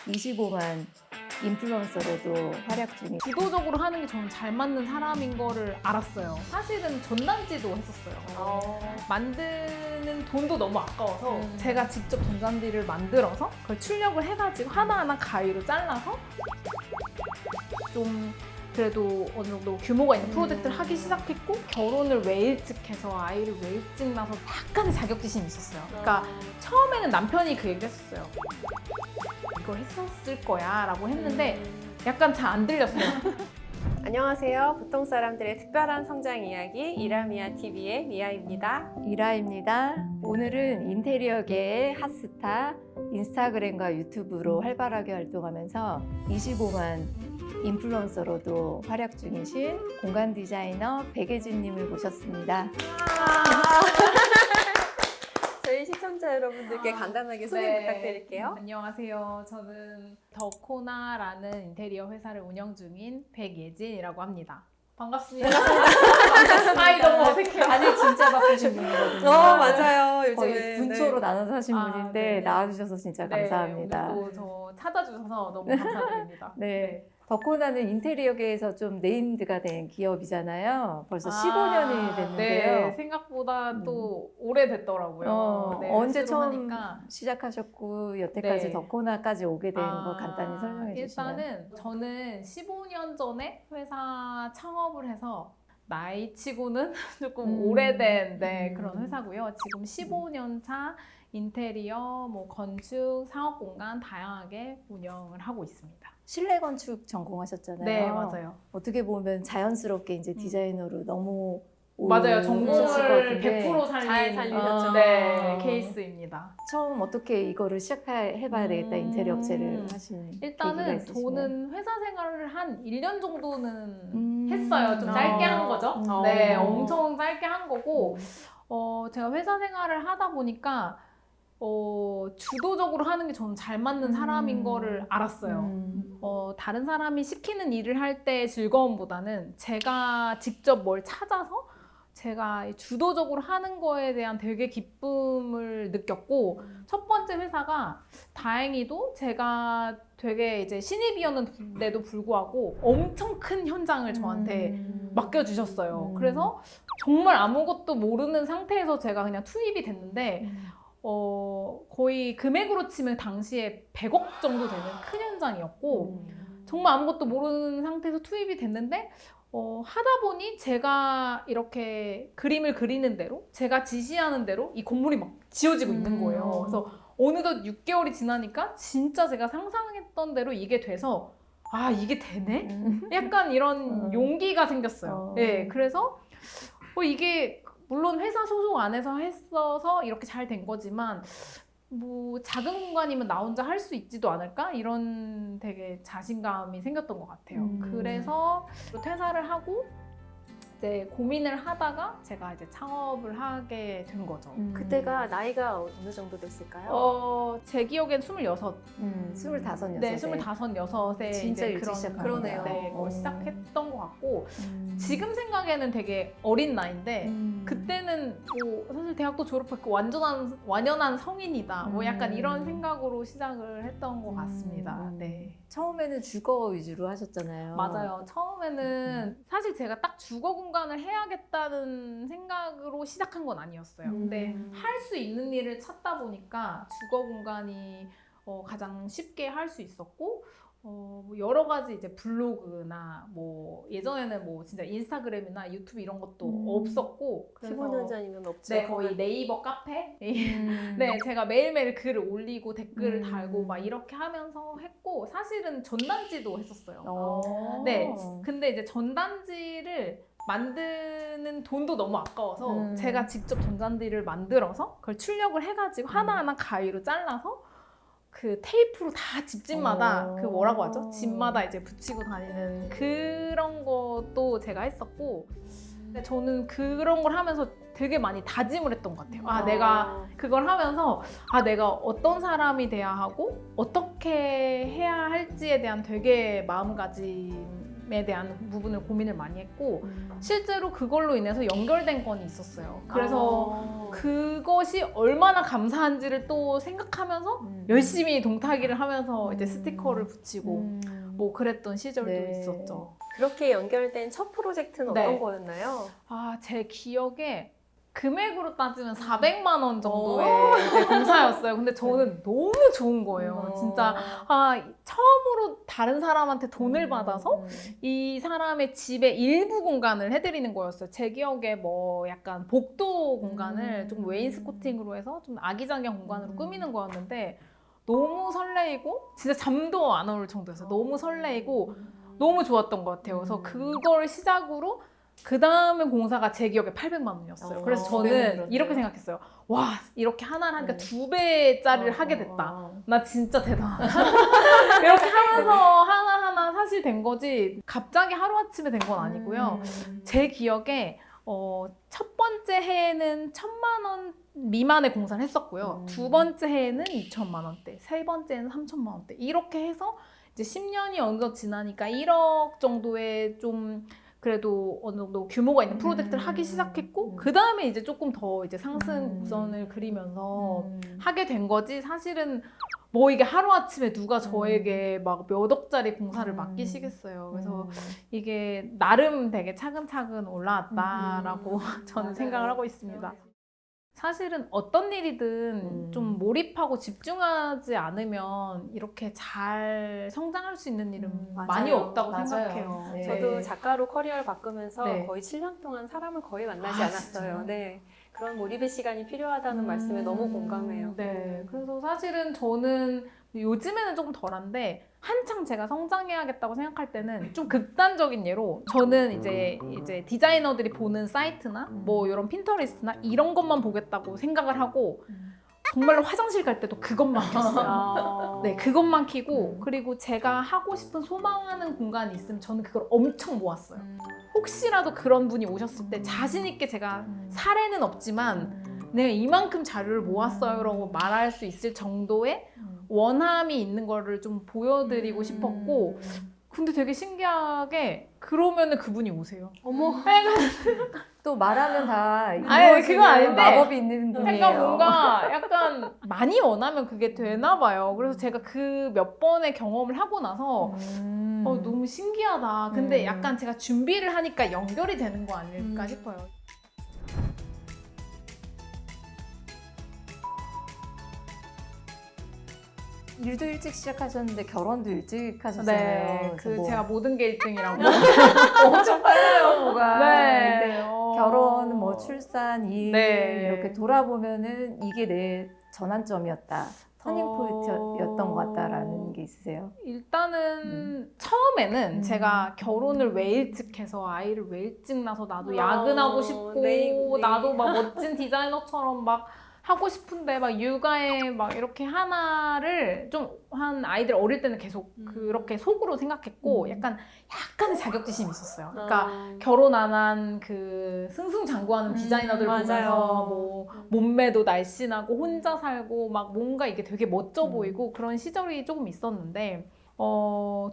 25만 인플루언서로도 활약 중인. 주도적으로 하는 게 저는 잘 맞는 사람인 거를 알았어요. 사실은 전단지도 했었어요. 만드는 돈도 너무 아까워서 제가 직접 전단지를 만들어서 그걸 출력을 해가지고 하나하나 가위로 잘라서 좀 그래도 어느 정도 규모가 있는 프로젝트를 하기 시작했고, 결혼을 왜 일찍 해서 아이를 왜 일찍 낳아서 약간의 자격지심이 있었어요. 그러니까 처음에는 남편이 그 얘기를 했었어요. 이걸 했었을 거야 라고 했는데 약간 잘 안 들렸어요. 안녕하세요. 보통 사람들의 특별한 성장 이야기 이라미아 TV의 미아입니다. 이라입니다. 오늘은 인테리어계의 핫스타, 인스타그램과 유튜브로 활발하게 활동하면서 25만 인플루언서로도 활약 중이신 공간 디자이너 백예진님을 모셨습니다. 저희 시청자 여러분들께 간단하게 소개 네. 부탁드릴게요. 안녕하세요. 저는 더코나라는 인테리어 회사를 운영 중인 백예진이라고 합니다. 반갑습니다. 아이 너무 어색해요. 아니 진짜 바쁘신 분이거든요. 맞아요. 거의 요즘에 분초로 나눠서 하신 아, 분인데 네. 나와주셔서 진짜 감사합니다. 오늘도 저 찾아주셔서 너무 감사드립니다. 네. 더코나는 인테리어계에서 좀 네임드가 된 기업이잖아요. 벌써 15년이 됐는데요. 네, 생각보다 또 오래됐더라고요. 네, 언제 회수로 처음 하니까. 시작하셨고 여태까지 네. 더코나까지 오게 된 거 간단히 설명해 주시면. 일단은 저는 15년 전에 회사 창업을 해서 나이치고는 조금 오래된 그런 회사고요. 지금 15년 차 인테리어, 뭐 건축, 상업공간 다양하게 운영을 하고 있습니다. 실내 건축 전공하셨잖아요. 네, 맞아요. 어떻게 보면 자연스럽게 이제 디자이너로 너무 맞아요. 오셨을 것 전공을 같은데 100% 잘 살린 살리셨죠. 네, 케이스입니다. 처음 어떻게 이거를 시작해봐야 되겠다 인테리어 업체를 하신 계기가 일단은 있으시나요? 저는 회사 생활을 한 1년 정도는 했어요. 좀 짧게 어. 한 거죠. 어. 네, 엄청 짧게 한 거고, 제가 회사 생활을 하다 보니까 주도적으로 하는 게 저는 잘 맞는 사람인 거를 알았어요. 다른 사람이 시키는 일을 할 때 즐거움보다는 제가 직접 뭘 찾아서 제가 주도적으로 하는 거에 대한 되게 기쁨을 느꼈고, 첫 번째 회사가 다행히도 제가 되게 이제 신입이었는데도 불구하고 엄청 큰 현장을 저한테 맡겨주셨어요. 그래서 정말 아무것도 모르는 상태에서 제가 그냥 투입이 됐는데, 거의 금액으로 치면 당시에 100억 정도 되는 큰 현장이었고, 정말 아무것도 모르는 상태에서 투입이 됐는데, 하다 보니 제가 이렇게 그림을 그리는 대로, 제가 지시하는 대로 이 건물이 막 지어지고 있는 거예요. 그래서 어느덧 6개월이 지나니까 진짜 제가 상상했던 대로 이게 돼서, 아, 이게 되네? 약간 이런 용기가 생겼어요. 네, 그래서 이게 물론 회사 소속 안에서 했어서 이렇게 잘 된 거지만, 뭐 작은 공간이면 나 혼자 할 수 있지도 않을까? 이런 되게 자신감이 생겼던 것 같아요. 그래서 퇴사를 하고 이제 고민을 하다가 제가 이제 창업을 하게 된 거죠. 그때가 나이가 어느 정도 됐을까요? 제 기억엔 26. 25년. 네, 25, 6에 진짜 이제 일찍 시작한 그러네요. 네, 어. 시작했던 것 같고, 지금 생각에는 되게 어린 나이인데 그때는 뭐 사실 대학도 졸업했고 완연한 성인이다. 뭐 약간 이런 생각으로 시작을 했던 것 같습니다. 네. 처음에는 주거 위주로 하셨잖아요. 맞아요. 처음에는 사실 제가 딱 주거 공간을 해야겠다는 생각으로 시작한 건 아니었어요. 근데 할 수 있는 일을 찾다 보니까 주거 공간이 가장 쉽게 할 수 있었고, 뭐 여러 가지 이제 블로그나 뭐 예전에는 뭐 진짜 인스타그램이나 유튜브 이런 것도 없었고, 그래서 15년 전이면 없죠. 네, 거의 네이버 카페? 네, 제가 매일매일 글을 올리고 댓글을 달고 막 이렇게 하면서 했고, 사실은 전단지도 했었어요. 네, 근데 이제 전단지를 만드는 돈도 너무 아까워서 제가 직접 전단지를 만들어서 그걸 출력을 해가지고 하나하나 가위로 잘라서 그 테이프로 다 집집마다 그 뭐라고 하죠? 집마다 이제 붙이고 다니는 그런 것도 제가 했었고, 근데 저는 그런 걸 하면서 되게 많이 다짐을 했던 것 같아요. 내가 그걸 하면서 내가 어떤 사람이 돼야 하고 어떻게 해야 할지에 대한 되게 마음가짐 시스템에 대한 부분을 고민을 많이 했고 실제로 그걸로 인해서 연결된 건이 있었어요. 그래서 그것이 얼마나 감사한지를 또 생각하면서 열심히 동타기를 하면서 이제 스티커를 붙이고 뭐 그랬던 시절도 네. 있었죠. 그렇게 연결된 첫 프로젝트는 네. 어떤 거였나요? 아, 제 기억에 금액으로 따지면 400만 원 정도의 이제 공사였어요. 근데 저는 너무 좋은 거예요. 진짜 처음으로 다른 사람한테 돈을 받아서 이 사람의 집의 일부 공간을 해드리는 거였어요. 제 기억에 뭐 약간 복도 공간을 좀 웨인스코팅으로 해서 좀 아기자기한 공간으로 꾸미는 거였는데 너무 설레이고 진짜 잠도 안 올 정도였어요. 너무 설레이고 너무 좋았던 것 같아요. 그래서 그걸 시작으로 그 다음에 공사가 제 기억에 800만 원이었어요. 그래서 저는 그렇네요. 이렇게 생각했어요. 와, 이렇게 하나를 하니까 2배짜리를 하게 됐다. 나 진짜 대단하다. 이렇게 하면서 하나하나 사실 된 거지 갑자기 하루아침에 된 건 아니고요. 제 기억에 첫 번째 해에는 1,000만 원 미만의 공사를 했었고요. 두 번째 해에는 2,000만 원대, 세 번째는 3,000만 원대 이렇게 해서 이제 10년이 어느 정도 지나니까 1억 정도의 좀 그래도 어느 정도 규모가 있는 프로젝트를 하기 시작했고 그 다음에 이제 조금 더 이제 상승 곡선을 그리면서 하게 된 거지 사실은 뭐 이게 하루아침에 누가 저에게 막 몇 억짜리 공사를 맡기시겠어요. 그래서 이게 나름 되게 차근차근 올라왔다라고 저는 맞아요. 생각을 하고 있습니다. 사실은 어떤 일이든 좀 몰입하고 집중하지 않으면 이렇게 잘 성장할 수 있는 일은 많이 맞아요. 없다고 맞아요. 생각해요. 네. 저도 작가로 커리어를 바꾸면서 네. 거의 7년 동안 사람을 거의 만나지 아, 않았어요. 진짜요? 네. 그런 몰입의 시간이 필요하다는 말씀에 너무 공감해요. 네. 그래서 사실은 저는 요즘에는 조금 덜한데 한창 제가 성장해야겠다고 생각할 때는 좀 극단적인 예로 저는 이제 디자이너들이 보는 사이트나 뭐 이런 핀터레스트나 이런 것만 보겠다고 생각을 하고 정말로 화장실 갈 때도 그것만 켰어요. 네, 그것만 키고 그리고 제가 하고 싶은 소망하는 공간이 있으면 저는 그걸 엄청 모았어요. 혹시라도 그런 분이 오셨을 때 자신 있게 제가 사례는 없지만 내가 이만큼 자료를 모았어요라고 말할 수 있을 정도의 원함이 있는 거를 좀 보여드리고 싶었고 근데 되게 신기하게 그러면은 그분이 오세요. 어머. 또 말하면 다 아니, 이루어지는 그건 아닌데 마법이 있는 분이에요. 약간 뭔가 약간 많이 원하면 그게 되나 봐요. 그래서 제가 그 몇 번의 경험을 하고 나서 너무 신기하다. 근데 약간 제가 준비를 하니까 연결이 되는 거 아닐까 싶어요. 일도 일찍 시작하셨는데 결혼도 일찍 하셨잖아요. 네, 그래서 그 뭐 제가 모든 게 1등이라고. 엄청 빨라요, 뭐가. 네. 근데 결혼, 뭐 출산, 일 네. 이렇게 돌아보면은 이게 내 전환점이었다. 터닝 포인트였던 것 같다라는 게 있으세요? 일단은 처음에는 제가 결혼을 왜 일찍 해서 아이를 왜 일찍 낳아서 나도 야근하고 싶고 네. 나도 막 멋진 디자이너처럼 막 하고 싶은데 막 육아에 막 이렇게 하나를 좀 한 아이들 어릴 때는 계속 그렇게 속으로 생각했고 약간의 자격지심이 있었어요. 그러니까 결혼 안 한 그 승승장구하는 디자이너들 맞아요. 보면서 뭐 몸매도 날씬하고 혼자 살고 막 뭔가 이게 되게 멋져 보이고 그런 시절이 조금 있었는데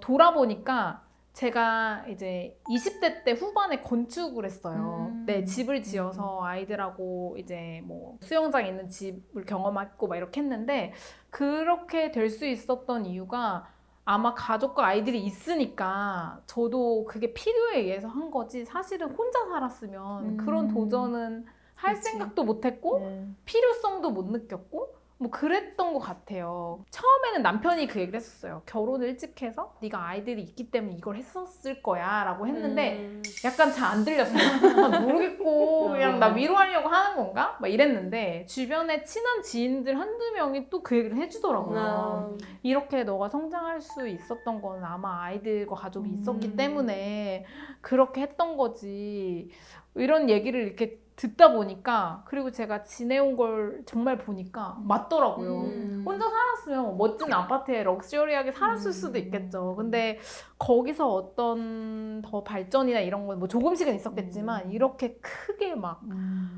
돌아보니까 제가 이제 20대 때 후반에 건축을 했어요. 네, 집을 지어서 아이들하고 이제 뭐 수영장 있는 집을 경험했고 막 이렇게 했는데 그렇게 될 수 있었던 이유가 아마 가족과 아이들이 있으니까 저도 그게 필요에 의해서 한 거지 사실은 혼자 살았으면 그런 도전은 할 그치. 생각도 못 했고 필요성도 못 느꼈고 뭐 그랬던 것 같아요. 처음에는 남편이 그 얘기를 했었어요. 결혼을 일찍 해서 네가 아이들이 있기 때문에 이걸 했었을 거야 라고 했는데 약간 잘 안 들렸어요. 모르겠고 그냥 나 위로하려고 하는 건가? 막 이랬는데 주변에 친한 지인들 한두 명이 또 그 얘기를 해주더라고요. 이렇게 너가 성장할 수 있었던 건 아마 아이들과 가족이 있었기 때문에 그렇게 했던 거지. 이런 얘기를 이렇게 듣다 보니까 그리고 제가 지내온 걸 정말 보니까 맞더라고요. 혼자 살았으면 멋진 아파트에 럭셔리하게 살았을 수도 있겠죠. 근데 거기서 어떤 더 발전이나 이런 건 뭐 조금씩은 있었겠지만 이렇게 크게 막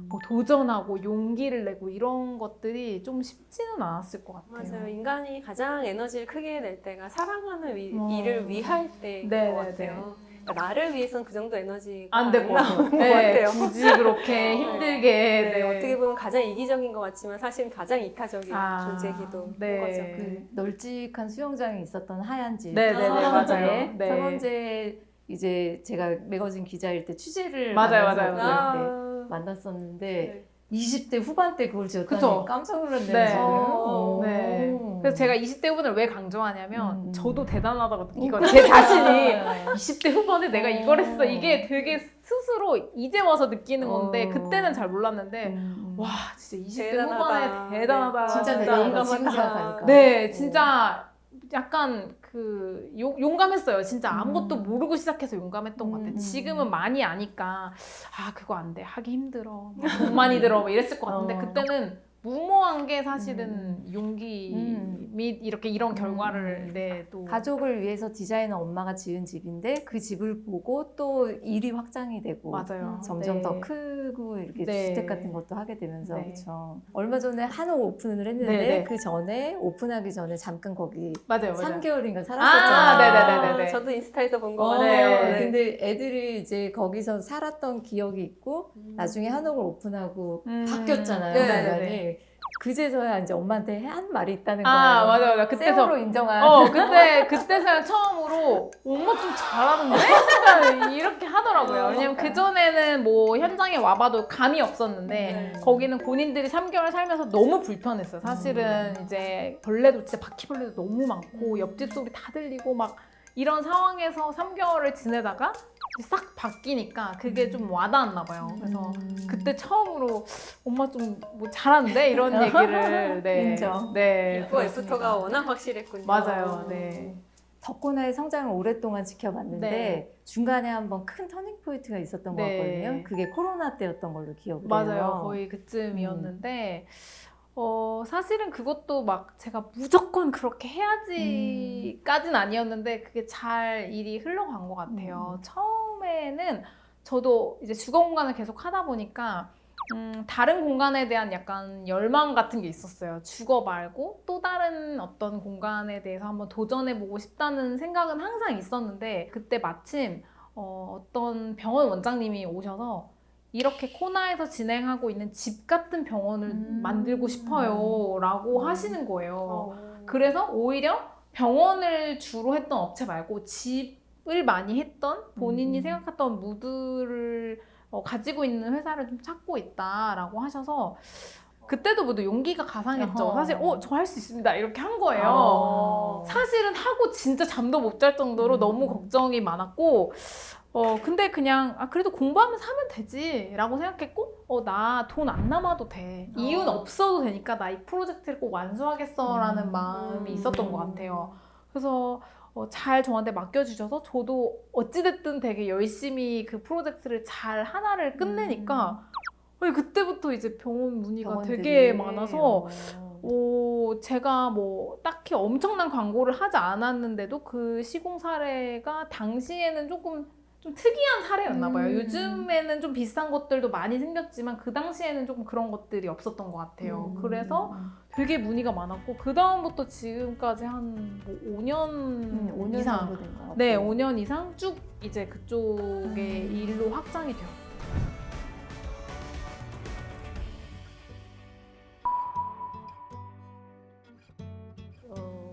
뭐 도전하고 용기를 내고 이런 것들이 좀 쉽지는 않았을 것 같아요. 맞아요. 인간이 가장 에너지를 크게 낼 때가 사랑하는 일을 위할 때인 네네네. 것 같아요. 나를 위해서는 그 정도 에너지가 안 될 것 나오는 것 같아요. 같아요. 굳이 그렇게 힘들게. 네, 네. 어떻게 보면 가장 이기적인 것 같지만 사실 가장 이타적인 존재이기도 네. 한 거죠. 그 널찍한 수영장이 있었던 하얀 집 네네네, 선원제. 맞아요. 네. 선원제 이제 제가 매거진 기자일 때 취재를 맞아요, 하면서 맞아요. 그때 만났었는데 네. 20대 후반 때 그걸 지었다니 그쵸? 깜짝 놀랐네요. 네. 지금. 네. 오. 그래서 제가 20대 후반을 왜 강조하냐면 저도 대단하다고 느끼거든요. 그러니까. 제 자신이 20대 후반에 내가 이걸 했어. 이게 어. 되게 스스로 이제 와서 느끼는 건데 어. 그때는 잘 몰랐는데 와 진짜 20대 대단하다. 후반에 대단하다. 네. 진짜 진짜 대단하다. 용감하다. 지금 생각하니까. 네, 어. 진짜 약간 그 용감했어요. 진짜 아무것도 모르고 시작해서 용감했던 것 같아요. 지금은 많이 아니까 그거 안 돼. 하기 힘들어. 뭐 돈 많이 들어. 뭐 이랬을 것 같은데 어. 그때는 무모한 게 사실은 용기 및 이렇게 이런 결과를 또 가족을 위해서 디자이너 엄마가 지은 집인데 그 집을 보고 또 일이 확장이 되고 맞아요. 점점 네. 더 크고 이렇게 네. 주택 같은 것도 하게 되면서 네. 그렇죠. 얼마 전에 한옥 오픈을 했는데 네, 네. 그 전에 오픈하기 전에 잠깐 거기 맞아요. 3개월인가 살았었잖아요. 네네네네. 저도 인스타에서 본 것 어, 같아요. 네. 근데 애들이 이제 거기서 살았던 기억이 있고 나중에 한옥을 오픈하고 바뀌었잖아요. 네네네. 공간이. 그제서야 이제 엄마한테 한 말이 있다는 거예요. 맞아. 그때서 세월호 인정한. 그때서야 처음으로 엄마 좀 잘하는데? 약간 이렇게 하더라고요. 왜냐면 그전에는 뭐 현장에 와봐도 감이 없었는데 거기는 본인들이 3개월 살면서 너무 불편했어요. 사실은 이제 벌레도 진짜 바퀴벌레도 너무 많고 옆집 소리 다 들리고 막 이런 상황에서 3개월을 지내다가 싹 바뀌니까 그게 좀 와닿았나 봐요. 그래서 그때 처음으로 엄마 좀 뭐 잘하는데 이런 얘기를 인정. 네, 고 들었습니다. 애프터가 워낙 확실했군요. 맞아요. 네. 덕분에 성장을 오랫동안 지켜봤는데 네. 중간에 한번 큰 터닝 포인트가 있었던 것 네. 같거든요. 그게 코로나 때였던 걸로 기억을 맞아요. 해요. 거의 그쯤이었는데 사실은 그것도 막 제가 무조건 그렇게 해야지까지는 아니었는데 그게 잘 일이 흘러간 것 같아요. 처음에는 저도 이제 주거 공간을 계속 하다 보니까 다른 공간에 대한 약간 열망 같은 게 있었어요. 주거 말고 또 다른 어떤 공간에 대해서 한번 도전해보고 싶다는 생각은 항상 있었는데 그때 마침 어떤 병원 원장님이 오셔서 이렇게 코나에서 진행하고 있는 집 같은 병원을 만들고 싶어요 라고 하시는 거예요. 그래서 오히려 병원을 주로 했던 업체 말고 집을 많이 했던 본인이 생각했던 무드를 가지고 있는 회사를 좀 찾고 있다라고 하셔서 그때도 모두 용기가 가상했죠. 어허. 사실 저 할 수 있습니다 이렇게 한 거예요. 사실은 하고 진짜 잠도 못 잘 정도로 너무 걱정이 많았고 근데 그냥 그래도 공부하면서 하면 되지 라고 생각했고 나 돈 안 남아도 돼. 이유는 없어도 되니까 나 이 프로젝트를 꼭 완수하겠어 라는 마음이 있었던 것 같아요. 그래서 잘 저한테 맡겨주셔서 저도 어찌됐든 되게 열심히 그 프로젝트를 잘 하나를 끝내니까 그때부터 이제 병원 문의가 병원들이. 되게 많아서 제가 뭐 딱히 엄청난 광고를 하지 않았는데도 그 시공 사례가 당시에는 조금 좀 특이한 사례였나 봐요. 요즘에는 좀 비슷한 것들도 많이 생겼지만 그 당시에는 조금 그런 것들이 없었던 것 같아요. 그래서 되게 문의가 많았고 그 다음부터 지금까지 한 뭐 5년 5년 이상 정도 된 것 같아요. 네, 5년 이상 쭉 이제 그쪽의 일로 확장이 돼요.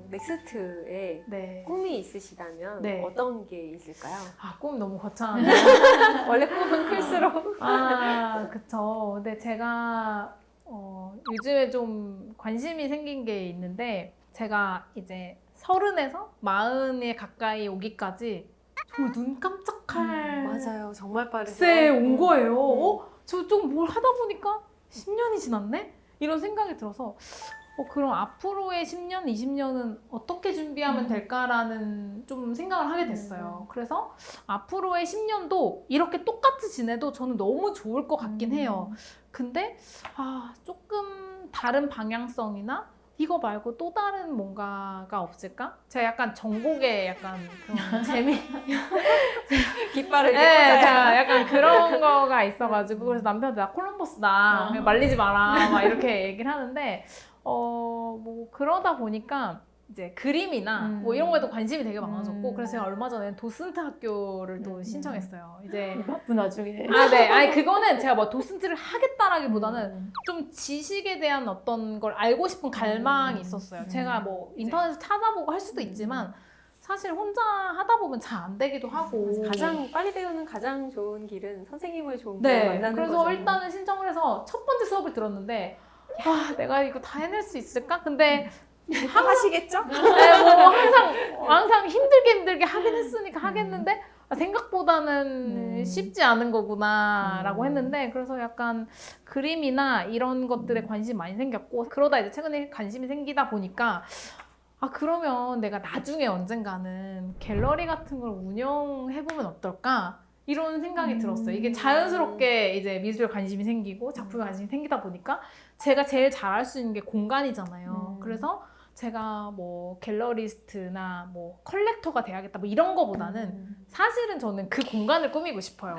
넥스트에 네. 꿈이 있으시다면 네. 어떤 게 있을까요? 꿈이 너무 거창한데. 원래 꿈은 클수록 그쵸. 근데 제가 요즘에 좀 관심이 생긴 게 있는데 제가 이제 30에서 40에 가까이 오기까지 정말 눈 깜짝할 맞아요. 정말 빠르죠. 세 온 거예요. 저 좀 뭘 하다 보니까 10년이 지났네? 이런 생각이 들어서 그럼 앞으로의 10년, 20년은 어떻게 준비하면 될까라는 좀 생각을 하게 됐어요. 그래서 앞으로의 10년도 이렇게 똑같이 지내도 저는 너무 좋을 것 같긴 해요. 근데 조금 다른 방향성이나 이거 말고 또 다른 뭔가가 없을까? 제가 약간 정복에 약간 그런 재미 깃발을 네, 꽂아야 제가 약간 그런 거가 있어가지고 그래서 남편한테 나 콜럼버스다 그냥 말리지 마라 막 이렇게 얘기를 하는데 뭐 그러다 보니까 이제 그림이나 뭐 이런 거에도 관심이 되게 많아졌고 그래서 제가 얼마 전에 도슨트 학교를 또 신청했어요. 이제 바쁜 와중에. 네. 아니 그거는 제가 뭐 도슨트를 하겠다라기보다는 좀 지식에 대한 어떤 걸 알고 싶은 갈망이 있었어요. 제가 뭐 인터넷에서 찾아보고 할 수도 있지만 사실 혼자 하다 보면 잘 안 되기도 하고 가장 빨리 배우는 가장 좋은 길은 선생님을 좋은 분을 네. 만나는 그래서 거죠. 일단은 신청을 해서 첫 번째 수업을 들었는데 와 내가 이거 다 해낼 수 있을까? 근데 하시겠죠? 네, 뭐 항상 힘들게 하긴 했으니까 하겠는데 생각보다는 쉽지 않은 거구나라고 했는데 그래서 약간 그림이나 이런 것들에 관심이 많이 생겼고 그러다 이제 최근에 관심이 생기다 보니까 그러면 내가 나중에 언젠가는 갤러리 같은 걸 운영해보면 어떨까? 이런 생각이 들었어요. 이게 자연스럽게 이제 미술에 관심이 생기고 작품에 관심이 생기다 보니까 제가 제일 잘할 수 있는 게 공간이잖아요. 그래서 제가 뭐 갤러리스트나 뭐 컬렉터가 돼야겠다 뭐 이런 거보다는 사실은 저는 그 공간을 꾸미고 싶어요.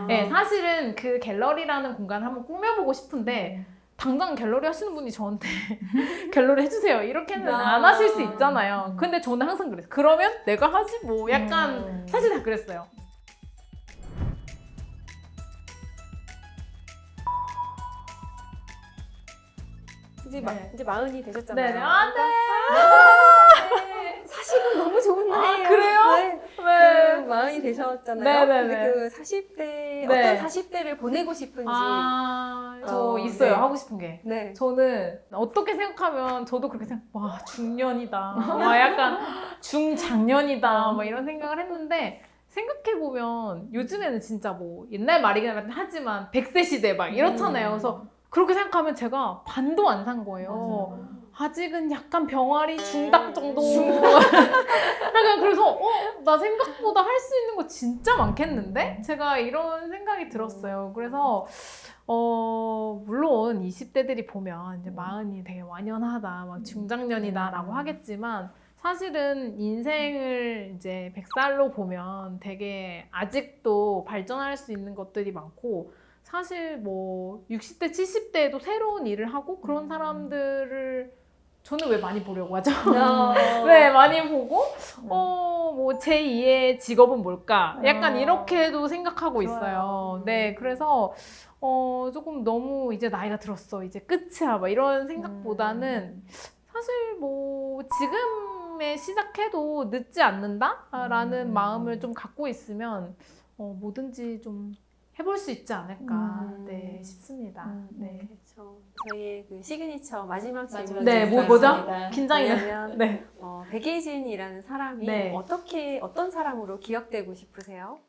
네, 사실은 그 갤러리라는 공간을 한번 꾸며보고 싶은데 당장 갤러리 하시는 분이 저한테 갤러리 해주세요 이렇게는 안 하실 수 있잖아요. 근데 저는 항상 그랬어요. 그러면 내가 하지 뭐 약간 사실 다 그랬어요. 이제 네. 이제 40이 되셨잖아요. 네네. 안 돼! 네. 사실은 너무 좋은 나이에요. 그래요? 네. 네. 그 40이 되셨잖아요. 네네네. 근데 그 40대 네. 어떤 40대를 보내고 싶은지. 저 있어요. 네. 하고 싶은 게. 네. 저는 어떻게 생각하면 저도 그렇게 와 중년이다. 와 약간 중장년이다. 막 이런 생각을 했는데 생각해보면 요즘에는 진짜 뭐 옛날 말이긴 하지만 100세 시대 막 이렇잖아요. 그래서 그렇게 생각하면 제가 반도 안 산 거예요. 아직은 약간 병아리 중닭 정도. 약간 그래서 나 생각보다 할 수 있는 거 진짜 많겠는데? 제가 이런 생각이 들었어요. 그래서 물론 20대들이 보면 이제 40이 되게 완연하다, 막 중장년이다라고 하겠지만 사실은 인생을 이제 100살로 보면 되게 아직도 발전할 수 있는 것들이 많고 사실 뭐 60대, 70대에도 새로운 일을 하고 그런 사람들을 저는 왜 많이 보려고 하죠? 네, 많이 보고 뭐 제2의 직업은 뭘까? 약간 이렇게도 생각하고 있어요. 네, 그래서 조금 너무 이제 나이가 들었어. 이제 끝이야. 막 이런 생각보다는 사실 뭐 지금에 시작해도 늦지 않는다라는 마음을 좀 갖고 있으면 뭐든지 좀 해볼 수 있지 않을까 네, 싶습니다. 네. 그렇죠. 저희의 그 시그니처 마지막 질문. 네, 뭐죠? 긴장이 뭐냐면 네. 백예진이라는 사람이 네. 어떤 사람으로 기억되고 싶으세요?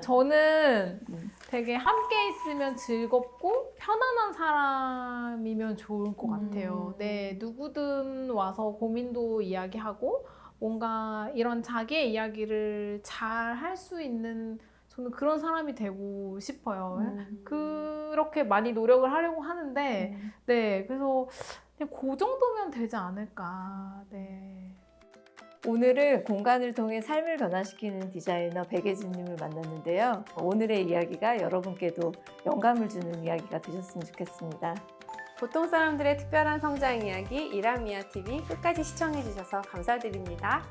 저는 되게 함께 있으면 즐겁고 편안한 사람이면 좋을 것 같아요. 네, 누구든 와서 고민도 이야기하고 뭔가 이런 자기의 이야기를 잘 할 수 있는 저는 그런 사람이 되고 싶어요. 그렇게 많이 노력을 하려고 하는데, 네, 그래서 그냥 그 정도면 되지 않을까. 네. 오늘은 공간을 통해 삶을 변화시키는 디자이너 백예진님을 만났는데요. 오늘의 이야기가 여러분께도 영감을 주는 이야기가 되셨으면 좋겠습니다. 보통 사람들의 특별한 성장 이야기 이라미아 TV 끝까지 시청해 주셔서 감사드립니다.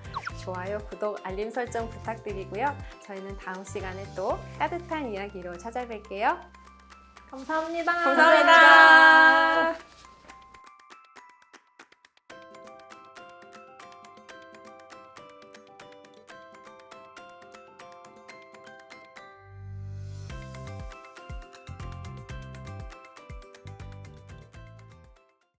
좋아요, 구독, 알림 설정 부탁드리고요. 저희는 다음 시간에 또 따뜻한 이야기로 찾아뵐게요. 감사합니다. 감사합니다.